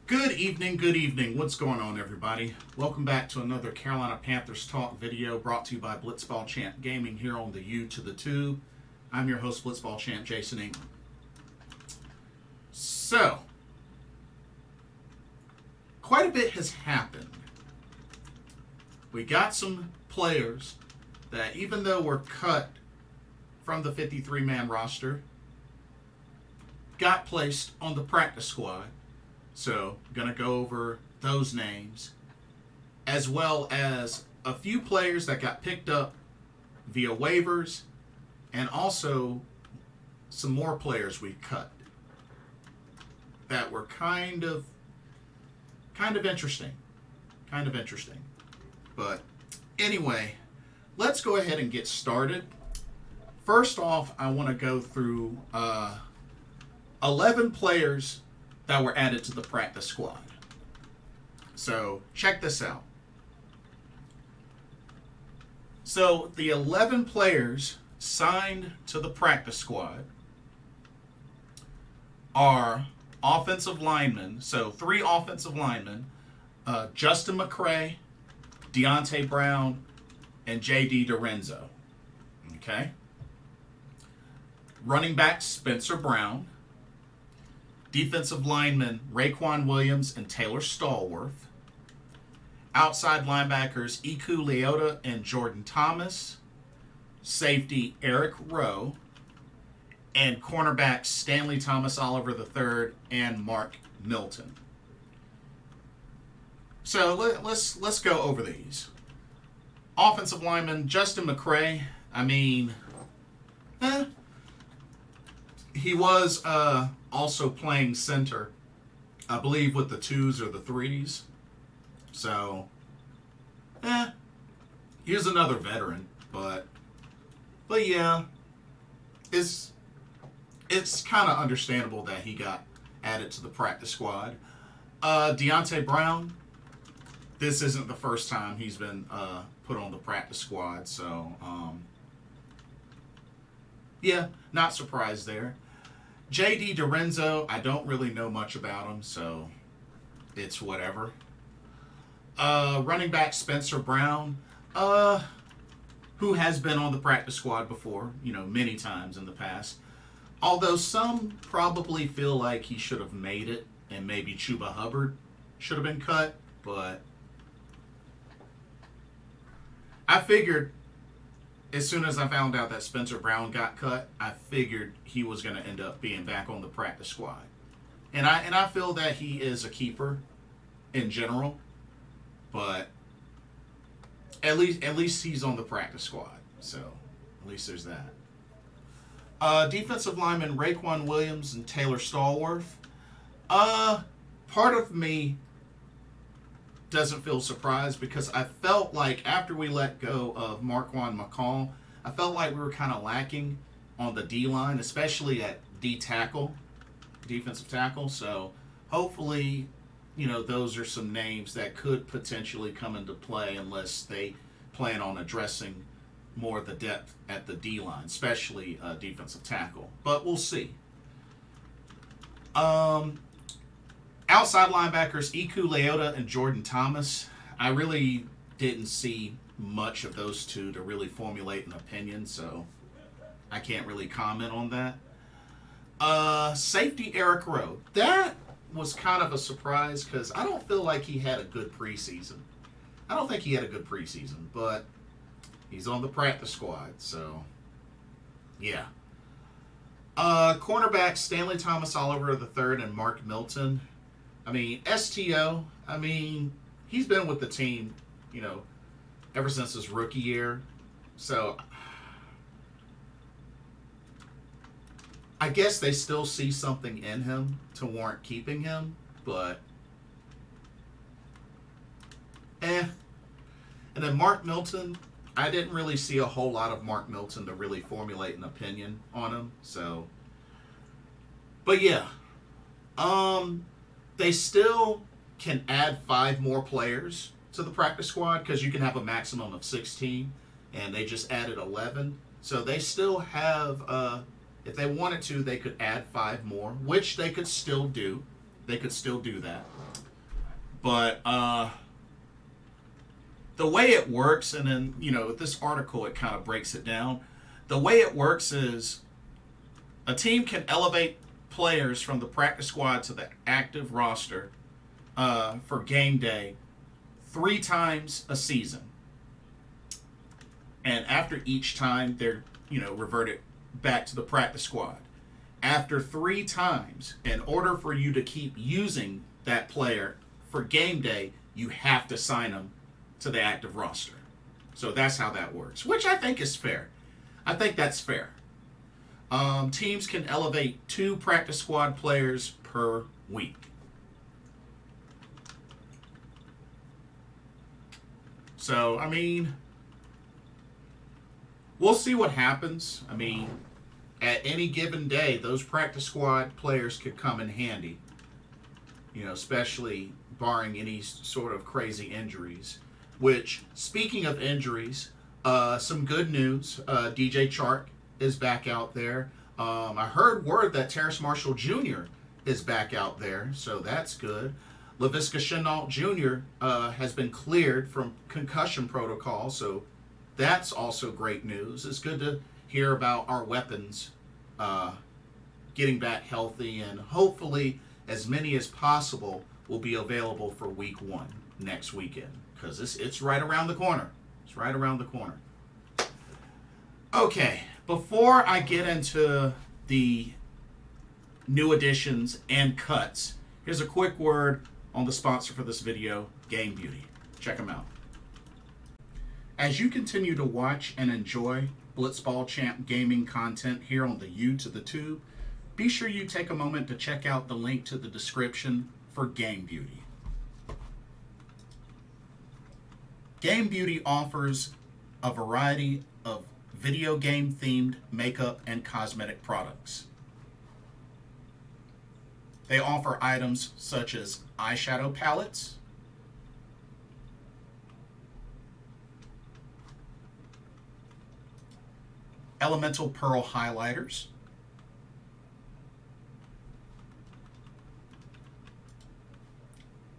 Good evening, good evening. What's going on, everybody? Welcome back to another Carolina Panthers Talk video brought to you by Blitzball Champ Gaming here on the U to the Tube. I'm your host, Blitzball Champ Jason Ingram. So, quite a bit has happened. We got some players that, even though were cut from the 53-man roster, got placed on the practice squad. So, going to go over those names, as well as a few players that got picked up via waivers, and also some more players we cut that were kind of interesting. Kind of interesting. But anyway, let's go ahead and get started. First off, I want to go through 11 players that were added to the practice squad. So, check this out. So, the 11 players signed to the practice squad are offensive linemen. So, 3 offensive linemen, Justin McCray, Deontay Brown, and J.D. Dorenzo. Okay? Running back, Spencer Brown. Defensive linemen Raekwon Williams and Taylor Stallworth. Outside linebackers Iku Leota and Jordan Thomas. Safety Eric Rowe. And cornerbacks Stanley Thomas Oliver III and Mark Milton. So let's go over these. Offensive lineman Justin McCray. He was also playing center, I believe, with the 2s or the 3s. So, he's another veteran, but yeah, it's kind of understandable that he got added to the practice squad. Deontay Brown, this isn't the first time he's been put on the practice squad, so yeah, not surprised there. J.D. Dorenzo, I don't really know much about him, so it's whatever. Running back Spencer Brown, who has been on the practice squad before, many times in the past. Although some probably feel like he should have made it, and maybe Chuba Hubbard should have been cut, but I figured, as soon as I found out that Spencer Brown got cut, I figured he was going to end up being back on the practice squad. And I feel that he is a keeper in general, but at least he's on the practice squad. So at least there's that. Defensive lineman Raekwon Williams and Taylor Stallworth. Part of me doesn't feel surprised because I felt like after we let go of Marquand McCall, I felt like we were kind of lacking on the D-line, especially at defensive tackle. So hopefully, those are some names that could potentially come into play unless they plan on addressing more of the depth at the D-line, especially defensive tackle. But we'll see. Outside linebackers Iku Leota and Jordan Thomas. I really didn't see much of those two to really formulate an opinion, so I can't really comment on that. Safety Eric Rowe. That was kind of a surprise because I don't feel like he had a good preseason. I don't think he had a good preseason, but he's on the practice squad, so yeah. Cornerbacks Stanley Thomas Oliver III and Mark Milton. STO, he's been with the team, ever since his rookie year. So, I guess they still see something in him to warrant keeping him, but, And then Mark Milton, I didn't really see a whole lot of Mark Milton to really formulate an opinion on him, so. But yeah. They still can add 5 more players to the practice squad because you can have a maximum of 16, and they just added 11. So they still have, if they wanted to, they could add 5 more, which they could still do. They could still do that. But the way it works, and then, with this article, it kind of breaks it down. The way it works is a team can elevate players from the practice squad to the active roster for game day 3 times a season. And after each time, they're, reverted back to the practice squad. After 3 times, in order for you to keep using that player for game day, you have to sign them to the active roster. So that's how that works, which I think is fair. I think that's fair. Teams can elevate 2 practice squad players per week. So, we'll see what happens. At any given day, those practice squad players could come in handy, especially barring any sort of crazy injuries. Which, speaking of injuries, some good news. DJ Chark is back out there. I heard word that Terrace Marshall Jr. is back out there, so that's good. Laviska Shenault Jr. Has been cleared from concussion protocol, so that's also great news. It's good to hear about our weapons getting back healthy, and hopefully as many as possible will be available for week 1 next weekend, because it's right around the corner. It's right around the corner. Okay, before I get into the new additions and cuts, here's a quick word on the sponsor for this video, Game Beauty. Check them out. As you continue to watch and enjoy Blitzball Champ gaming content here on the U to the Tube, be sure you take a moment to check out the link to the description for Game Beauty. Game Beauty offers a variety of video game themed makeup and cosmetic products. They offer items such as eyeshadow palettes, elemental pearl highlighters,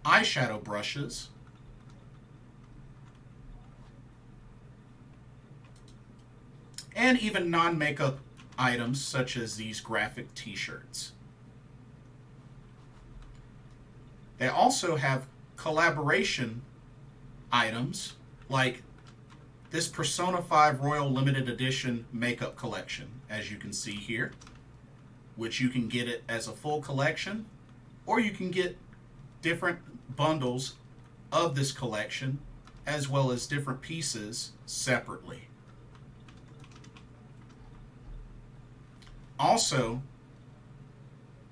eyeshadow brushes, and even non-makeup items such as these graphic t-shirts. They also have collaboration items like this Persona 5 Royal Limited Edition makeup collection, as you can see here, which you can get it as a full collection, or you can get different bundles of this collection as well as different pieces separately. Also,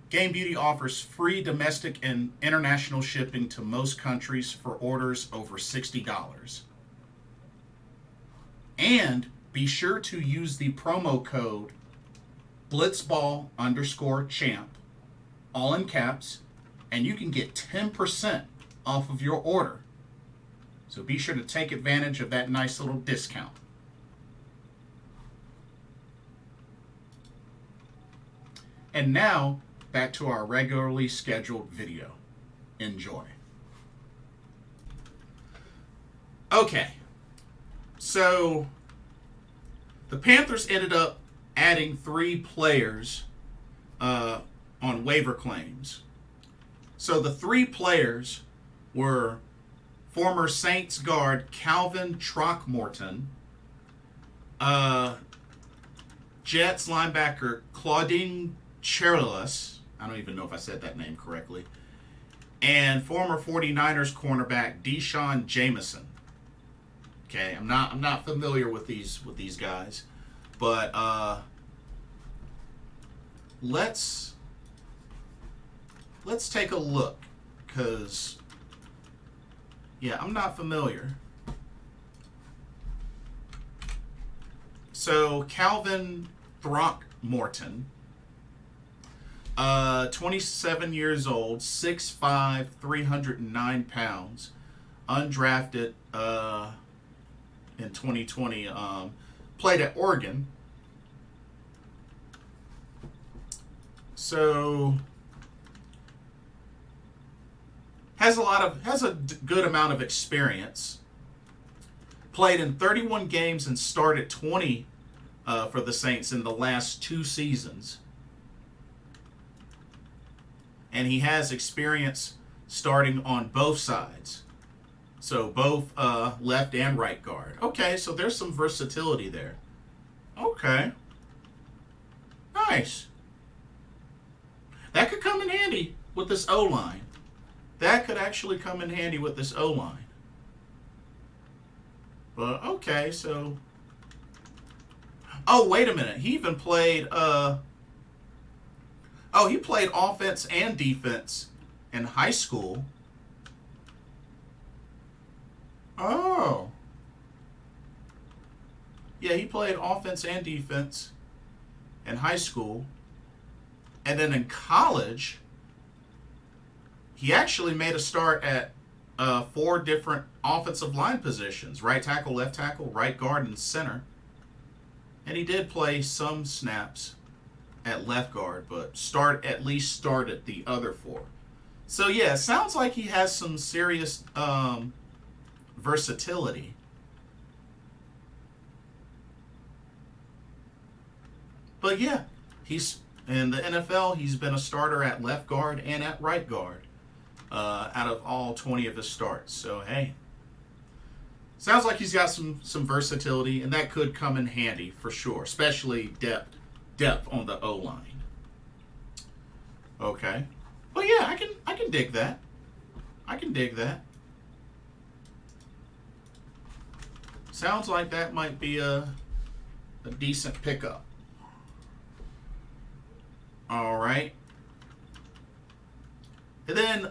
Game Beauty offers free domestic and international shipping to most countries for orders over $60. And be sure to use the promo code Blitzball_champ, all in caps, and you can get 10% off of your order. So be sure to take advantage of that nice little discount. And now, back to our regularly scheduled video. Enjoy. Okay, so the Panthers ended up adding 3 players on waiver claims. So the 3 players were former Saints guard Calvin Throckmorton, Jets linebacker Claudine Cherylus, I don't even know if I said that name correctly, and former 49ers cornerback Deshaun Jameson. Okay, I'm not familiar with these guys, but let's take a look, because I'm not familiar. So Calvin Throckmorton, 27 years old, 6'5", 309 pounds, undrafted in 2020, played at Oregon. So has a good amount of experience. Played in 31 games and started 20 for the Saints in the last 2 seasons. And he has experience starting on both sides. So both left and right guard. Okay, so there's some versatility there. Okay. Nice. That could come in handy with this O-line. That could actually come in handy with this O-line. But, okay, so... Oh, wait a minute. He even played... he played offense and defense in high school. Oh. Yeah, he played offense and defense in high school. And then in college, he actually made a start at 4 different offensive line positions. Right tackle, left tackle, right guard, and center. And he did play some snaps at left guard, but at least started the other 4. So yeah, it sounds like he has some serious versatility. But yeah, he's in the NFL. He's been a starter at left guard and at right guard out of all 20 of his starts. So hey, sounds like he's got some versatility, and that could come in handy for sure, especially depth on the O-line. Okay, but yeah, I can dig that. I can dig that. Sounds like that might be a decent pickup. All right. And then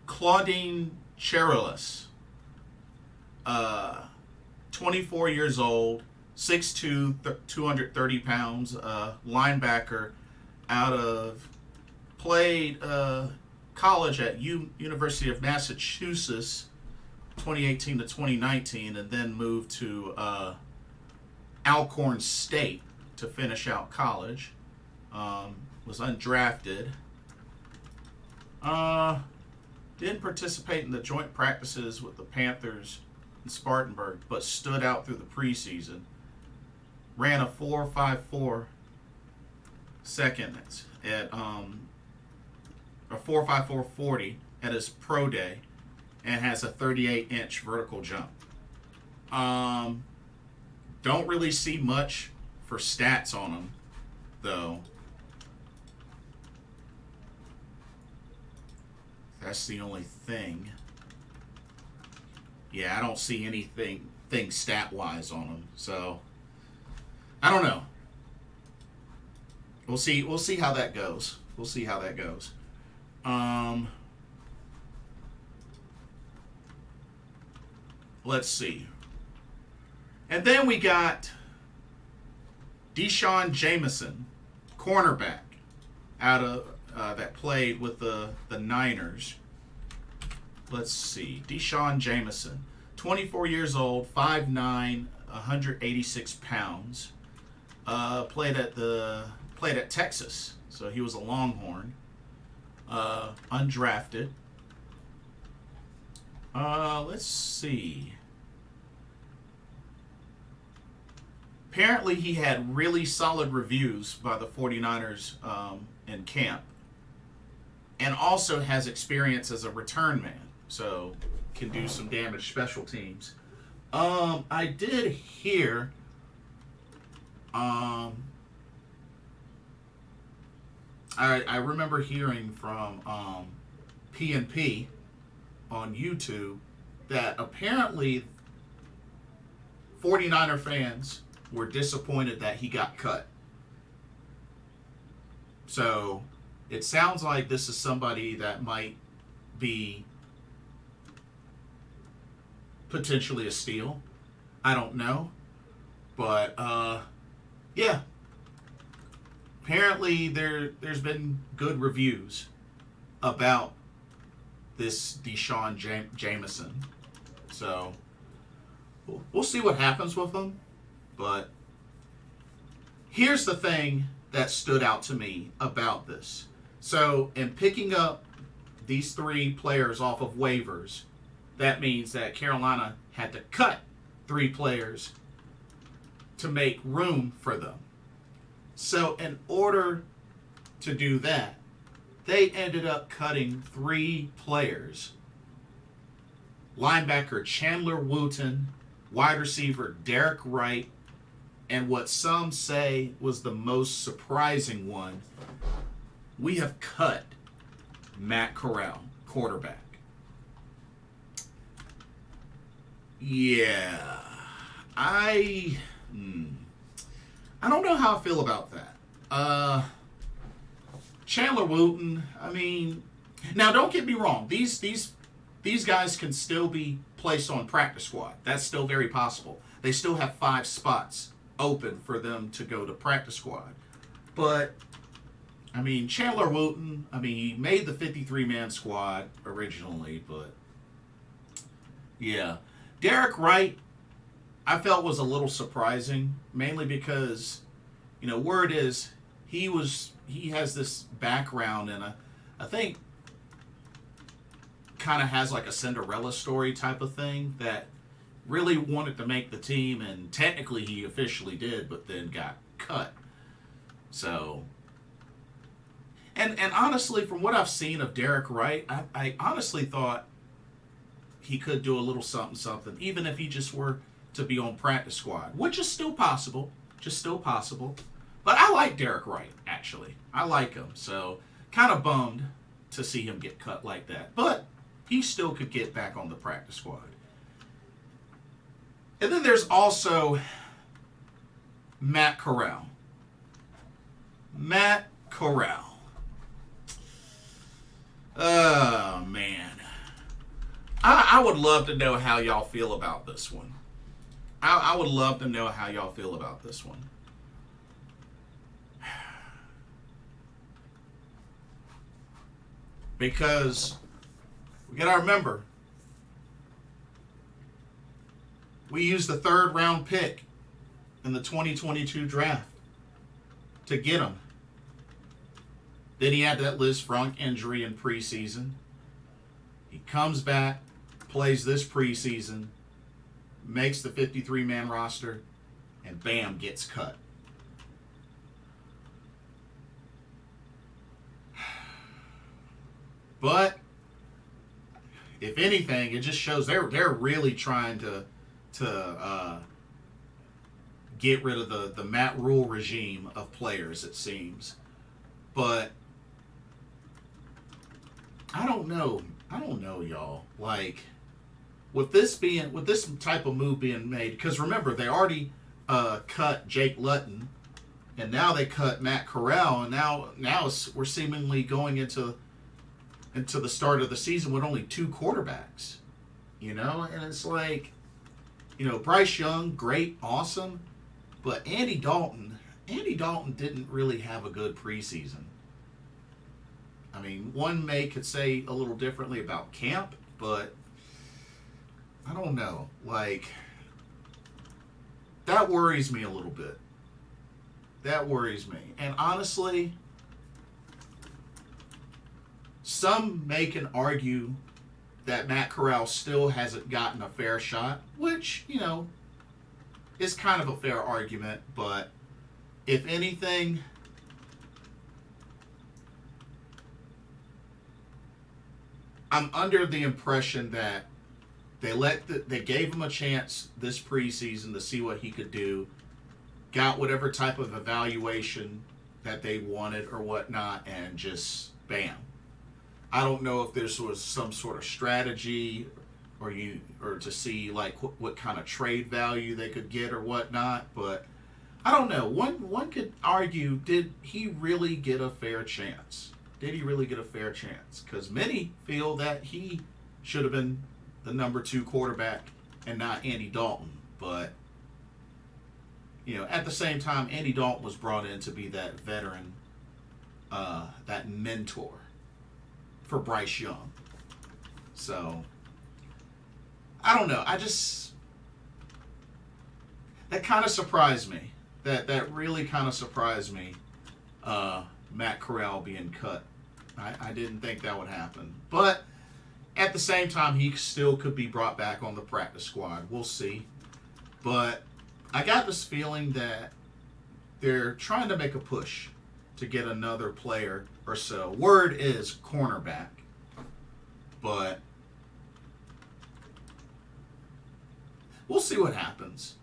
Claudine Cherilus, 24 years old, 6'2", 230 pounds, linebacker played college at University of Massachusetts 2018 to 2019, and then moved to Alcorn State to finish out college. Was undrafted. Didn't participate in the joint practices with the Panthers and Spartanburg, but stood out through the preseason. Ran a 4.54 second at a 4.54 at his pro day, and has a 38-inch vertical jump. Don't really see much for stats on him, though. That's the only thing. Yeah, I don't see anything stat-wise on him, so I don't know. We'll see how that goes. We'll see how that goes. Let's see. And then we got Deshaun Jameson, cornerback, out of that played with the Niners. Let's see. Deshaun Jameson, 24 years old, 5'9", 186 pounds. Played at Texas, so he was a Longhorn. Undrafted. Let's see. Apparently he had really solid reviews by the 49ers in camp. And also has experience as a return man. So can do some damage special teams. I did hear I remember hearing from P&P on YouTube that apparently 49er fans were disappointed that he got cut. So it sounds like this is somebody that might be potentially a steal. I don't know. But, yeah. Apparently there's been good reviews about this Deshaun Jameson. So we'll see what happens with him. But here's the thing that stood out to me about this. So in picking up these 3 players off of waivers, that means that Carolina had to cut 3 players to make room for them. So in order to do that, they ended up cutting 3 players. Linebacker Chandler Wooten, wide receiver Derek Wright, and what some say was the most surprising one, we have cut Matt Corral, quarterback. Yeah, I don't know how I feel about that. Chandler Wooten, I mean, now don't get me wrong. These guys can still be placed on practice squad. That's still very possible. They still have 5 spots open for them to go to practice squad. But, I mean, Chandler Wooten, I mean, he made the 53-man squad originally, but, yeah. Derek Wright, I felt was a little surprising, mainly because, word is he has this background, and I think kind of has like a Cinderella story type of thing, that really wanted to make the team, and technically he officially did, but then got cut. So, and honestly, from what I've seen of Derek Wright, I honestly thought he could do a little something, even if he just were to be on practice squad, which is still possible, But I like Derek Wright, actually. I like him, so kind of bummed to see him get cut like that. But he still could get back on the practice squad. And then there's also Matt Corral. Matt Corral. Oh, man. I would love to know how y'all feel about this one. I would love to know how y'all feel about this one. Because we got to remember, we used the 3rd round pick in the 2022 draft to get him. Then he had that Liz Frank injury in preseason. He comes back, plays this preseason, makes the 53-man roster, and bam, gets cut. But if anything, it just shows they're really trying to get rid of the Matt Rule regime of players, it seems. But I don't know, y'all. Like, with this type of move being made, because remember, they already cut Jake Luton, and now they cut Matt Corral, and now we're seemingly going into the start of the season with only 2 quarterbacks, and it's like, Bryce Young, great, awesome, but Andy Dalton didn't really have a good preseason. I mean, one could say a little differently about camp, but I don't know. Like, that worries me a little bit. That worries me. And honestly, some can argue that Matt Corral still hasn't gotten a fair shot, which, is kind of a fair argument, but if anything, I'm under the impression that they gave him a chance this preseason to see what he could do, got whatever type of evaluation that they wanted or whatnot, and just bam. I don't know if this was some sort of strategy or to see like what kind of trade value they could get or whatnot, but I don't know. One could argue, did he really get a fair chance? Did he really get a fair chance? Because many feel that he should have been the number 2 quarterback and not Andy Dalton. But, at the same time, Andy Dalton was brought in to be that veteran, that mentor for Bryce Young. So, I don't know. That kind of surprised me. That really kind of surprised me, Matt Corral being cut I didn't think that would happen. But at the same time, he still could be brought back on the practice squad. We'll see. But I got this feeling that they're trying to make a push to get another player or so. Word is cornerback. But we'll see what happens.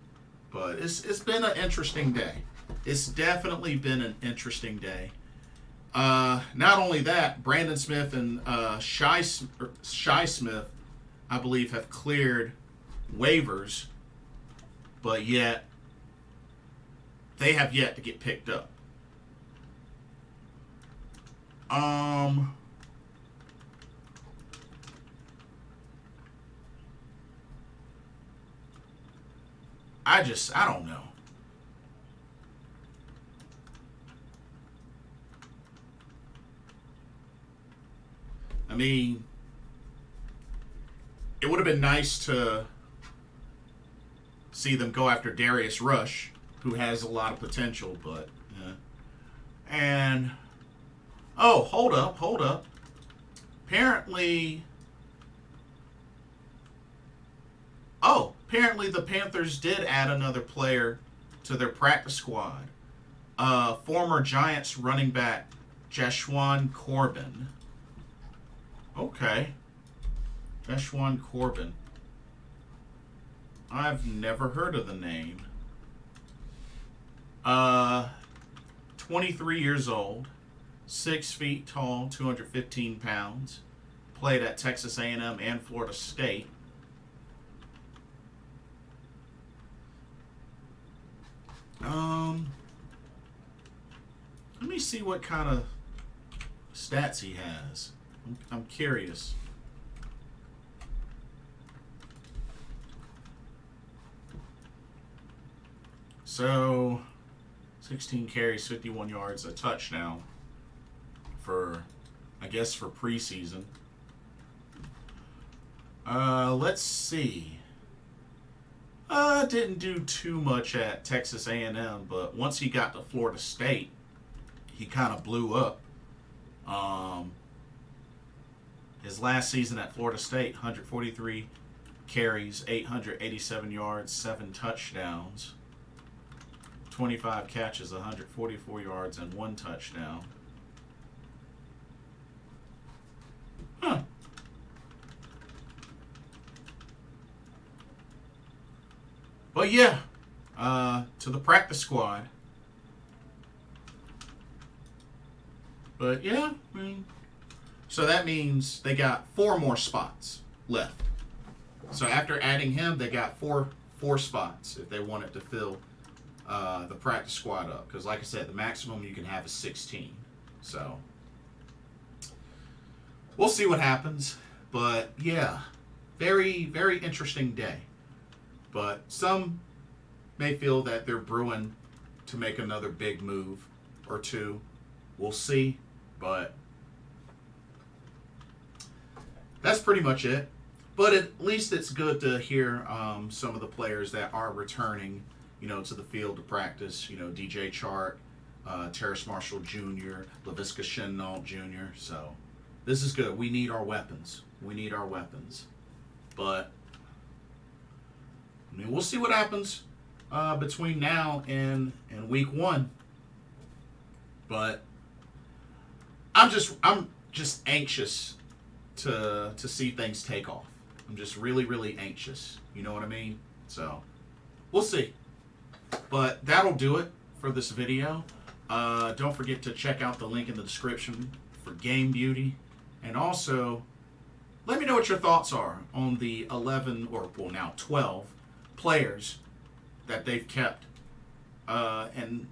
But it's been an interesting day. It's definitely been an interesting day. Not only that, Brandon Smith and Shy Smith, I believe, have cleared waivers, but yet they have yet to get picked up. I don't know. I mean, it would have been nice to see them go after Darius Rush, who has a lot of potential, but and hold up. Apparently the Panthers did add another player to their practice squad. Former Giants running back Jeshwan Corbin. Okay. Jeshwan Corbin. I've never heard of the name. 23 years old, 6 feet tall, 215 pounds. Played at Texas A&M and Florida State. Let me see what kind of stats he has. I'm curious. So, 16 carries, 51 yards, a touchdown for, I guess, for preseason. Let's see. Didn't do too much at Texas A&M, but once he got to Florida State, he kind of blew up. His last season at Florida State, 143 carries, 887 yards, 7 touchdowns, 25 catches, 144 yards, and 1 touchdown. Huh. But yeah, to the practice squad. But yeah, I mean, so that means they got 4 more spots left. So after adding him, they got four spots if they wanted to fill the practice squad up. Because like I said, the maximum you can have is 16. So we'll see what happens. But yeah, very, very interesting day. But some may feel that they're brewing to make another big move or two. We'll see. But that's pretty much it. But at least it's good to hear some of the players that are returning, to the field to practice. DJ Chark, Terrace Marshall Jr., Laviska Shenault Jr. So this is good. We need our weapons. But I mean, we'll see what happens between now and week 1. But I'm just anxious to see things take off. I'm just really, really anxious. You know what I mean? So we'll see. But that'll do it for this video. Don't forget to check out the link in the description for Game Beauty. And also, let me know what your thoughts are on the 11, or well now 12, players that they've kept and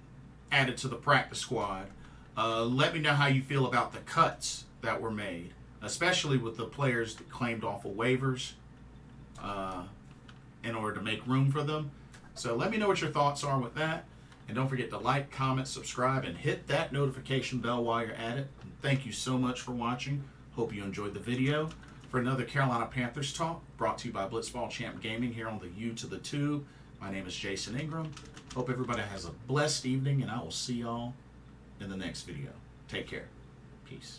added to the practice squad. Let me know how you feel about the cuts that were made, especially with the players that claimed off of waivers in order to make room for them. So let me know what your thoughts are with that. And don't forget to like, comment, subscribe, and hit that notification bell while you're at it. And thank you so much for watching. Hope you enjoyed the video. For another Carolina Panthers talk, brought to you by Blitzball Champ Gaming here on the U to the Tube. My name is Jason Ingram. Hope everybody has a blessed evening, and I will see y'all in the next video. Take care. Peace.